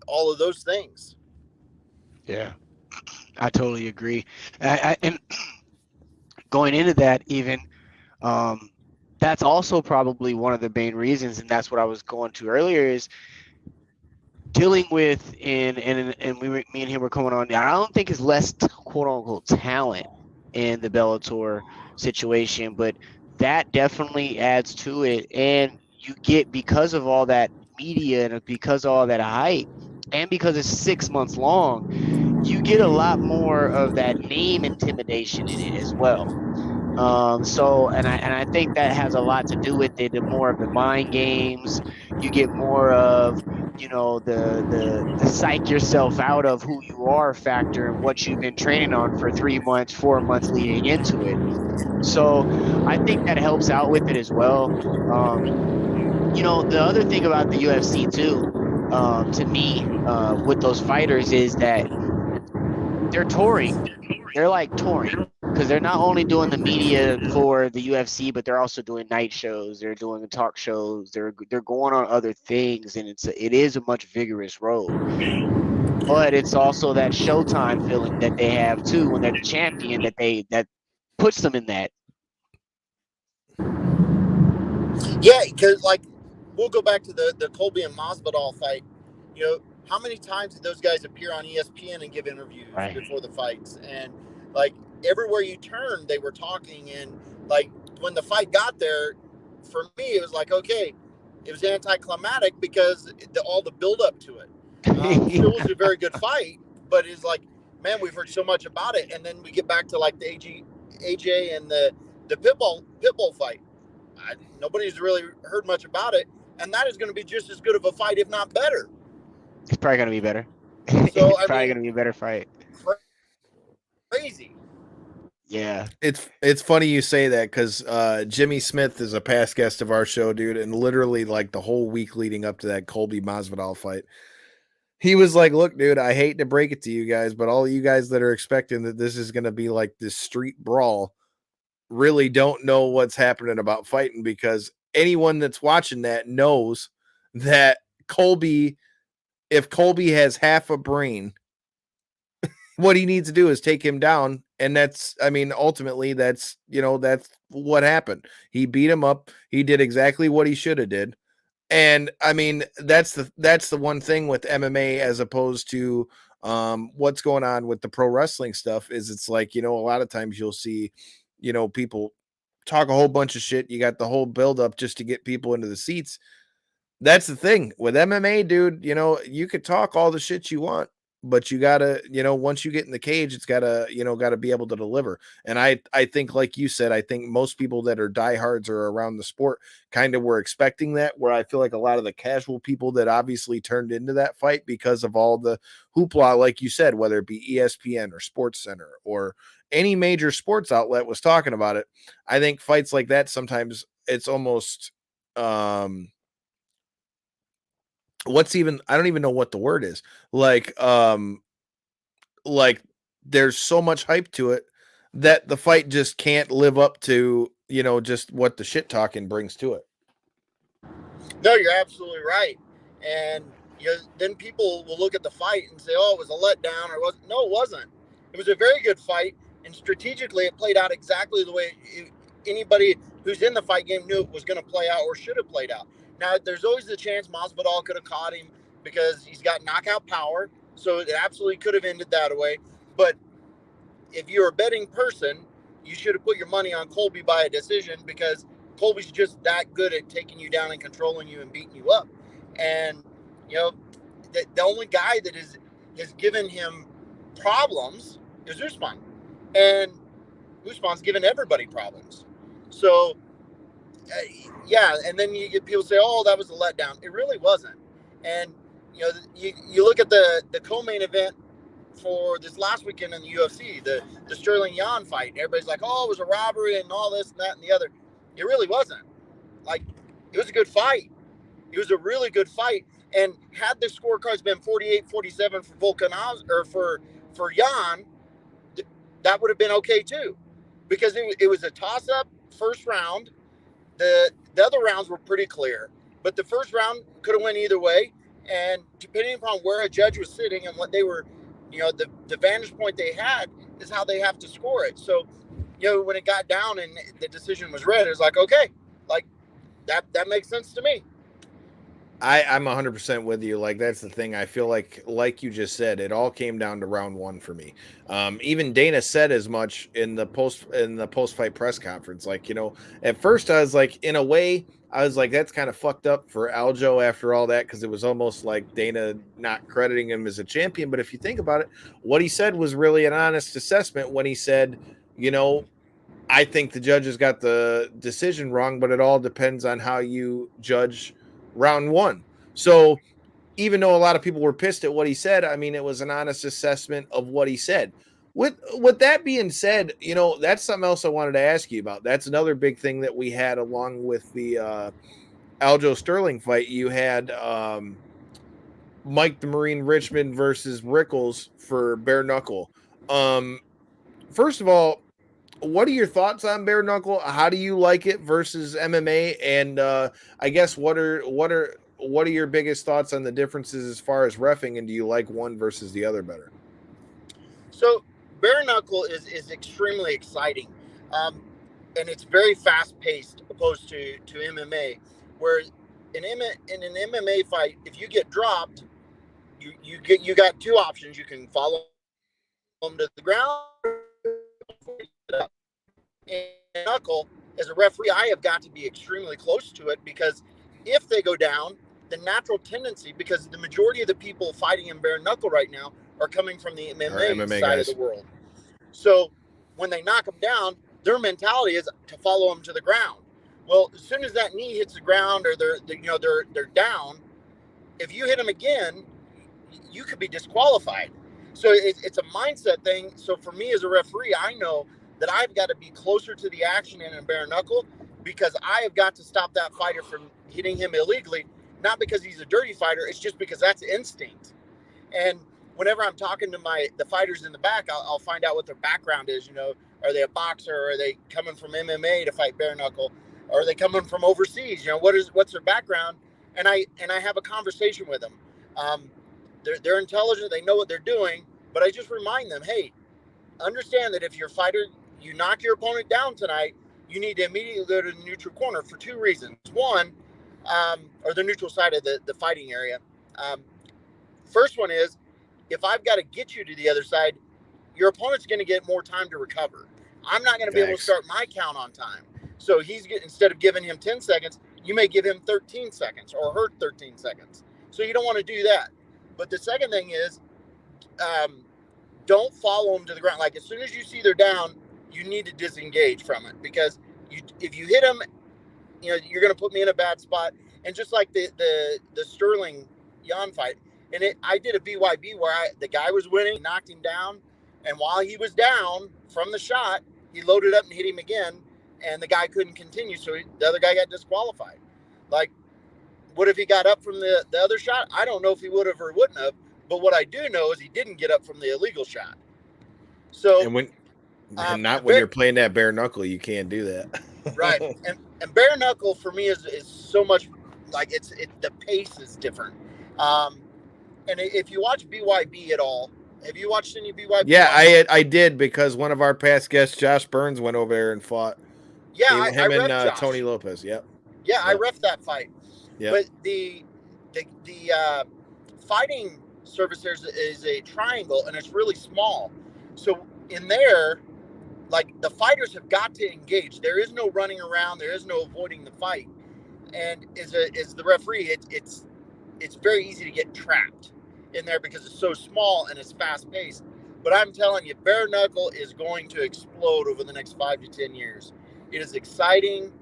Speaker 2: all of those things.
Speaker 3: Yeah, I totally agree. And going into that, even that's also probably one of the main reasons, and that's what I was going to earlier, is dealing with me and him were coming on. I don't think it's less quote unquote talent in the Bellator situation, but that definitely adds to it. And you get, because of all that media and because of all that hype, and because it's 6 months long, you get a lot more of that name intimidation in it as well. So I think that has a lot to do with it. The more of the mind games, you get more of, the psych yourself out of who you are factor and what you've been training on for 3 months, 4 months leading into it. So I think that helps out with it as well. The other thing about the UFC too, to me, with those fighters, is that they're touring. They're like touring, because they're not only doing the media for the UFC, but they're also doing night shows. They're doing talk shows. They're going on other things, and it is a much vigorous road. But it's also that Showtime feeling that they have too when they're the champion, that puts them in that.
Speaker 2: Yeah, because like, we'll go back to the Colby and Masvidal fight. How many times did those guys appear on ESPN and give interviews before the fights? And like, everywhere you turned, they were talking. And like, when the fight got there, for me, it was like, okay, it was anticlimactic because all the build up to it. Still was a very good fight, but it's like, man, we've heard so much about it. And then we get back to like the AJ and the Pitbull fight. Nobody's really heard much about it, and that is going to be just as good of a fight, if not better.
Speaker 3: It's probably going to be better.
Speaker 2: So
Speaker 3: it's probably going to be a better fight.
Speaker 2: Crazy.
Speaker 3: Yeah.
Speaker 1: It's funny you say that, because Jimmy Smith is a past guest of our show, dude, and literally like the whole week leading up to that Colby Masvidal fight, he was like, look, dude, I hate to break it to you guys, but all you guys that are expecting that this is going to be like this street brawl really don't know what's happening about fighting, because anyone that's watching that knows that if Colby has half a brain, what he needs to do is take him down. And ultimately that's what happened. He beat him up. He did exactly what he should have did. And that's the one thing with MMA as opposed to what's going on with the pro wrestling stuff, is it's like, a lot of times you'll see, people talk a whole bunch of shit. You got the whole build up just to get people into the seats. That's the thing with MMA, dude. You know, you could talk all the shit you want, but you gotta, you know, once you get in the cage, it's gotta, you know, gotta be able to deliver. And I think, like you said, I think most people that are diehards or around the sport kind of were expecting that. Where I feel like a lot of the casual people that obviously turned into that fight because of all the hoopla, like you said, whether it be ESPN or Sports Center or any major sports outlet was talking about it. I think fights like that sometimes it's almost I don't even know what the word is. Like there's so much hype to it that the fight just can't live up to, you know, just what the shit talking brings to it.
Speaker 2: No, you're absolutely right. And then people will look at the fight and say, "Oh, it was a letdown," or was no, it wasn't. It was a very good fight, and strategically, it played out exactly the way anybody who's in the fight game knew it was going to play out or should have played out. Now, there's always the chance Masvidal could have caught him because he's got knockout power, so it absolutely could have ended that way. But if you're a betting person, you should have put your money on Colby by a decision because Colby's just that good at taking you down and controlling you and beating you up. And, the only guy that has given him problems is Usman. And Usman's given everybody problems. So, and then you get people say, "Oh, that was a letdown." It really wasn't. And, you look at the co-main event for this last weekend in the UFC, the Sterling Yan fight. Everybody's like, "Oh, it was a robbery and all this and that and the other." It really wasn't. Like, it was a good fight. It was a really good fight. And had the scorecards been 48-47 for Volkanovski or for Yan, that would have been okay too, because it was a toss-up first round. The other rounds were pretty clear, but the first round could have went either way. And depending upon where a judge was sitting and what they were, the vantage point they had is how they have to score it. So, when it got down and the decision was read, it was like, okay, like that makes sense to me.
Speaker 1: I'm 100% with you. Like, that's the thing. I feel like you just said, it all came down to round one for me. Even Dana said as much in the post fight press conference. Like, at first I was like, in a way, I was like, that's kind of fucked up for Aljo after all that, because it was almost like Dana not crediting him as a champion. But if you think about it, what he said was really an honest assessment when he said, I think the judges got the decision wrong, but it all depends on how you judge round one. So even though a lot of people were pissed at what he said, I mean, it was an honest assessment of what he said. With that being said, that's something else I wanted to ask you about. That's another big thing that we had along with the Aljo Sterling fight. You had Mike the Marine Richmond versus Rickles for Bare-Knuckle. First of all, what are your thoughts on Bare-Knuckle? How do you like it versus MMA? And I guess what are your biggest thoughts on the differences as far as reffing? And do you like one versus the other better?
Speaker 2: So Bare-Knuckle is extremely exciting, and it's very fast paced opposed to MMA. Where in an MMA fight, if you get dropped, you got two options. You can follow them to the ground. And Knuckle, as a referee, I have got to be extremely close to it, because if they go down, the natural tendency, because the majority of the people fighting in Bare-Knuckle right now are coming from the MMA side
Speaker 1: guys
Speaker 2: of the world. So when they knock them down, their mentality is to follow them to the ground. Well, as soon as that knee hits the ground or they're down, if you hit them again, you could be disqualified. So it's a mindset thing. So for me as a referee, I know that I've got to be closer to the action in a Bare-Knuckle, because I have got to stop that fighter from hitting him illegally, not because he's a dirty fighter. It's just because that's instinct. And whenever I'm talking to the fighters in the back, I'll find out what their background is. Are they a boxer? Are they coming from MMA to fight Bare-Knuckle? Or are they coming from overseas? What's their background? And I have a conversation with them. They're intelligent. They know what they're doing. But I just remind them, hey, understand that if your fighter, you knock your opponent down tonight, you need to immediately go to the neutral corner for two reasons. One, or the neutral side of the fighting area. First one is, if I've got to get you to the other side, your opponent's going to get more time to recover. I'm not going to be able to start my count on time. So instead of giving him 10 seconds, you may give him 13 seconds or her 13 seconds. So you don't want to do that. But the second thing is, don't follow them to the ground. Like as soon as you see they're down, you need to disengage from it, because if you hit them, you're going to put me in a bad spot. And just like the Sterling Jan fight, and I did a BYB where the guy was winning, knocked him down, and while he was down from the shot, he loaded up and hit him again, and the guy couldn't continue, so the other guy got disqualified. Like, what if he got up from the other shot? I don't know if he would have or wouldn't have, but what I do know is he didn't get up from the illegal shot. So,
Speaker 1: and when you're playing that bare knuckle, you can't do that.
Speaker 2: Right. And bare knuckle for me is so much like the pace is different. And if you watch BYB at all, have you watched any BYB?
Speaker 1: Yeah, I did, because one of our past guests, Josh Burns, went over there and fought.
Speaker 2: Yeah,
Speaker 1: him and Tony Lopez. Yep.
Speaker 2: Yeah, I ref that fight.
Speaker 1: Yeah.
Speaker 2: But the fighting surface there is a triangle, and it's really small. So in there, like, the fighters have got to engage. There is no running around. There is no avoiding the fight. And as the referee, it's very easy to get trapped in there because it's so small and it's fast paced. But I'm telling you, bare knuckle is going to explode over the next 5 to 10 years. It is exciting.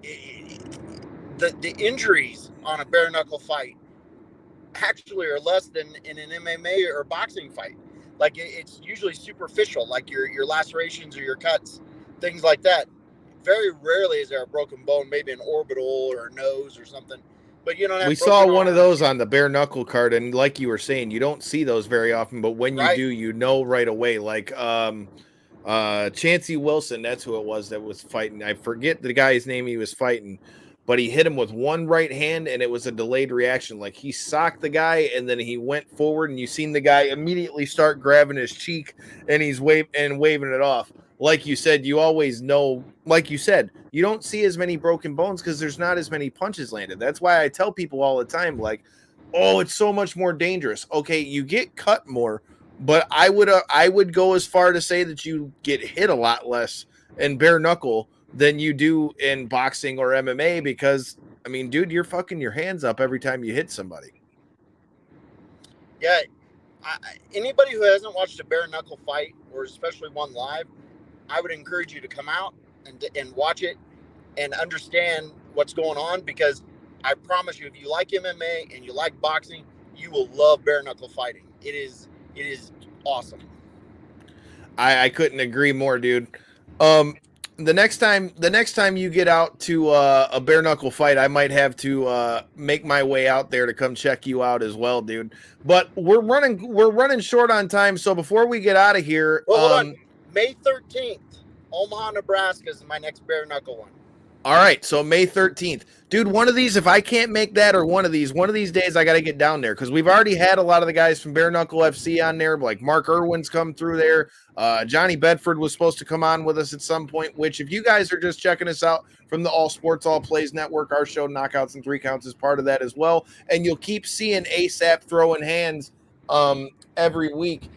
Speaker 2: The injuries on a bare knuckle fight actually are less than in an MMA or boxing fight. Like, it's usually superficial, like your lacerations or your cuts, things like that. Very rarely is there a broken bone, maybe an orbital or a nose or something. But we
Speaker 1: saw one of those on the bare knuckle card, and like you were saying, you don't see those very often, but when you do, right away. Like Chancey Wilson, that's who it was that was fighting. I forget the guy's name he was fighting, but he hit him with one right hand, and it was a delayed reaction. Like, he socked the guy, and then he went forward, and you seen the guy immediately start grabbing his cheek, and he's waving it off. Like you said, you always know, like you said, you don't see as many broken bones because there's not as many punches landed. That's why I tell people all the time, like, oh, it's so much more dangerous. Okay, you get cut more, but I would go as far to say that you get hit a lot less in bare knuckle than you do in boxing or MMA, because, I mean, dude, you're fucking your hands up every time you hit somebody.
Speaker 2: Yeah. Anybody who hasn't watched a bare knuckle fight, or especially one live, I would encourage you to come out and watch it and understand what's going on, because I promise you, if you like MMA and you like boxing, you will love bare knuckle fighting. It is awesome.
Speaker 1: I couldn't agree more, dude. The next time you get out to a bare knuckle fight, I might have to make my way out there to come check you out as well, dude. But we're running short on time, so before we get out of here,
Speaker 2: well, hold on. May 13th, Omaha, Nebraska is my next bare knuckle one.
Speaker 1: All right, so May 13th. Dude, one of these, if I can't make that, or one of these days, I got to get down there, because we've already had a lot of the guys from Bare Knuckle FC on there, like Mark Irwin's come through there. Johnny Bedford was supposed to come on with us at some point, which, if you guys are just checking us out from the All Sports, All Plays Network, our show, Knockouts and Three Counts, is part of that as well. And you'll keep seeing ASAP throwing hands every week.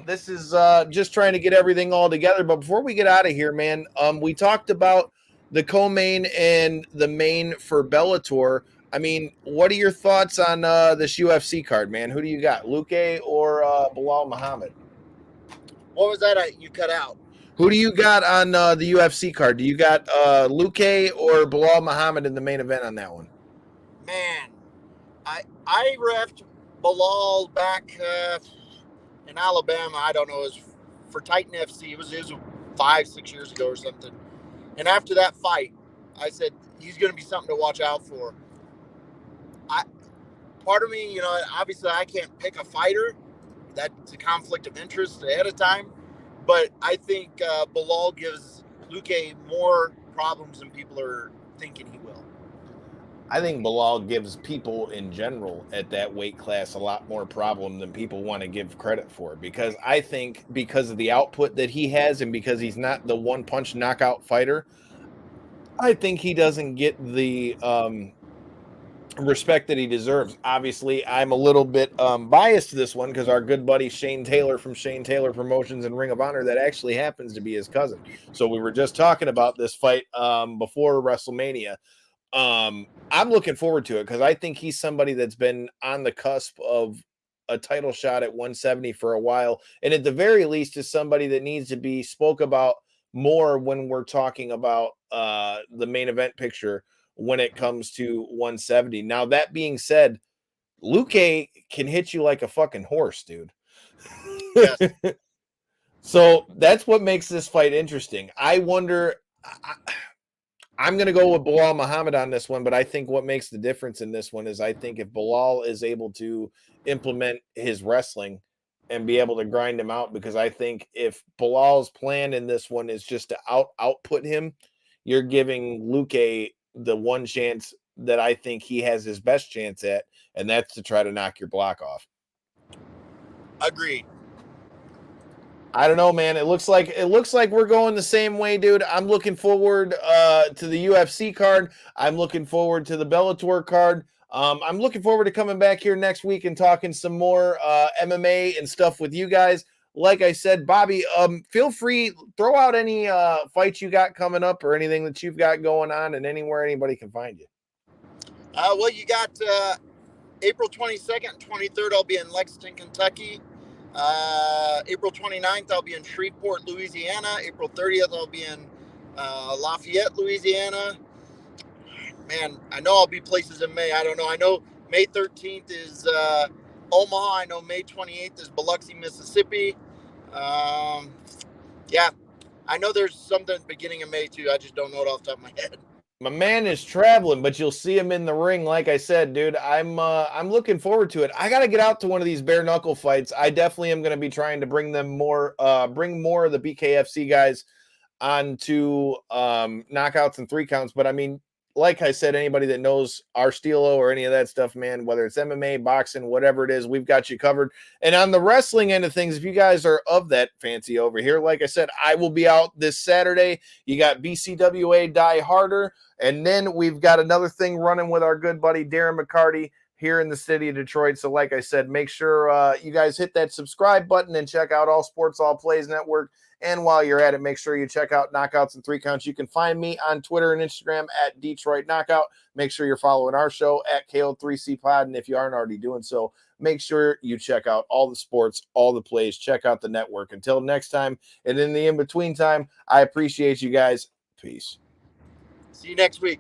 Speaker 1: This is just trying to get everything all together. But before we get out of here, man, we talked about the co-main and the main for Bellator. I mean, what are your thoughts on this UFC card, man? Who do you got, Luque or Bilal Muhammad?
Speaker 2: What was that you cut out?
Speaker 1: Who do you got on the UFC card? Do you got Luque or Bilal Muhammad in the main event on that one?
Speaker 2: Man, I reffed Bilal back in Alabama. I don't know, it was for Titan FC. It was 5-6 years ago or something. And after that fight, I said, he's going to be something to watch out for. Part of me, obviously I can't pick a fighter. That's a conflict of interest ahead of time. But I think Bilal gives Luque more problems than people are thinking he will.
Speaker 1: I think Bilal gives people in general at that weight class a lot more problem than people want to give credit for, because I think because of the output that he has, and because he's not the one punch knockout fighter, I think he doesn't get the respect that he deserves. Obviously, I'm a little bit biased to this one because our good buddy Shane Taylor from Shane Taylor Promotions and Ring of Honor, that actually happens to be his cousin. So we were just talking about this fight before WrestleMania. I'm looking forward to it because I think he's somebody that's been on the cusp of a title shot at 170 for a while, and at the very least is somebody that needs to be spoke about more when we're talking about the main event picture when it comes to 170. Now, that being said, Luke can hit you like a fucking horse, dude.
Speaker 2: Yes.
Speaker 1: So that's what makes this fight interesting. I wonder. I'm going to go with Bilal Muhammad on this one, but I think what makes the difference in this one is I think if Bilal is able to implement his wrestling and be able to grind him out, because I think if Bilal's plan in this one is just to output him, you're giving Luque the one chance that I think he has his best chance at, and that's to try to knock your block off.
Speaker 2: Agreed.
Speaker 1: I don't know, man. It looks like we're going the same way, dude. I'm looking forward to the UFC card. I'm looking forward to the Bellator card. I'm looking forward to coming back here next week and talking some more MMA and stuff with you guys. Like I said, Bobby, feel free, throw out any fights you got coming up or anything that you've got going on and anywhere anybody can find you.
Speaker 2: Well, you got April 22nd, 23rd, I'll be in Lexington, Kentucky. April 29th, I'll be in Shreveport, Louisiana. April 30th, I'll be in Lafayette, Louisiana. Man, I know I'll be places in May. I don't know. I know May 13th is Omaha. I know May 28th is Biloxi, Mississippi. Yeah, I know there's something at the beginning of May too. I just don't know it off the top of my head.
Speaker 1: My man is traveling, but you'll see him in the ring. Like I said, dude, I'm looking forward to it. I got to get out to one of these bare knuckle fights. I definitely am going to be trying to bring more of the BKFC guys onto knockouts and 3 counts. But I mean, like I said, anybody that knows our Steelo or any of that stuff, man, whether it's MMA, boxing, whatever it is, we've got you covered. And on the wrestling end of things, if you guys are of that fancy over here, like I said, I will be out this Saturday. You got BCWA Die Harder. And then we've got another thing running with our good buddy Darren McCarty here in the city of Detroit. So like I said, make sure you guys hit that subscribe button and check out All Sports All Plays Network. And while you're at it, make sure you check out Knockouts and 3 Counts. You can find me on Twitter and Instagram at Detroit Knockout. Make sure you're following our show at KO3C Pod. And if you aren't already doing so, make sure you check out all the sports, all the plays. Check out the network. Until next time, and in the in-between time, I appreciate you guys. Peace.
Speaker 2: See you next week.